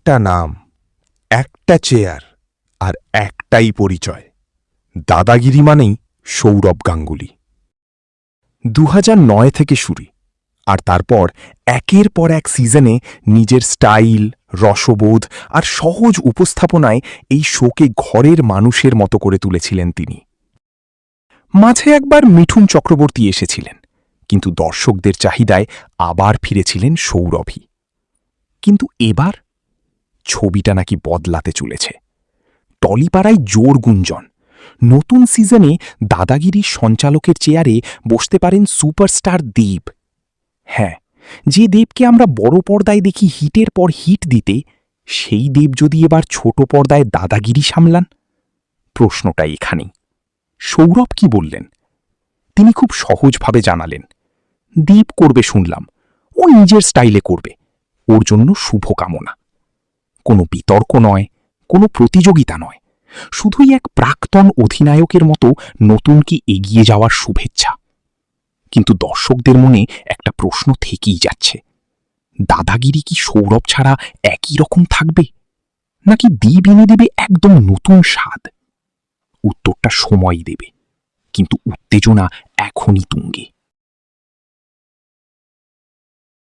একটা নাম, একটা চেয়ার, আর একটাই পরিচয়। দাদাগিরি মানেই সৌরভ গাঙ্গুলি। 2009 থেকে শুরু, আর তারপর একের পর এক সিজনে নিজের স্টাইল, রসবোধ আর সহজ উপস্থাপনায় এই শোকে ঘরের মানুষের মতো করে তুলেছিলেন তিনি। মাঝে একবার মিঠুন চক্রবর্তী এসেছিলেন, কিন্তু দর্শকদের চাহিদায় আবার ফিরেছিলেন সৌরভই। কিন্তু এবার ছবিটা নাকি বদলাতে চলেছে। টলিপাড়ায় জোর গুঞ্জন, নতুন সিজনে দাদাগিরির সঞ্চালকের চেয়ারে বসতে পারেন সুপারস্টার দেব। হ্যাঁ, যে দেবকে আমরা বড় পর্দায় দেখি হিটের পর হিট দিতে, সেই দেব যদি এবার ছোট পর্দায় দাদাগিরি সামলান। প্রশ্নটা এখানেই। সৌরভ কি বললেন? তিনি খুব সহজভাবে জানালেন, দেব করবে শুনলাম, ও নিজের স্টাইলে করবে, ওর জন্য শুভকামনা। কোনো বিতর্ক নয়, কোনো প্রতিযোগিতা নয়, শুধুই এক প্রাক্তন অধিনায়কের মতো নতুনকে এগিয়ে যাওয়ার শুভেচ্ছা। কিন্তু দর্শকদের মনে একটা প্রশ্ন থেকেই যাচ্ছে, দাদাগিরি কি সৌরভ ছাড়া একই রকম থাকবে, নাকি দেব এনে দেবে একদম নতুন স্বাদ? উত্তরটা সময়ই দেবে, কিন্তু উত্তেজনা এখনই তুঙ্গে।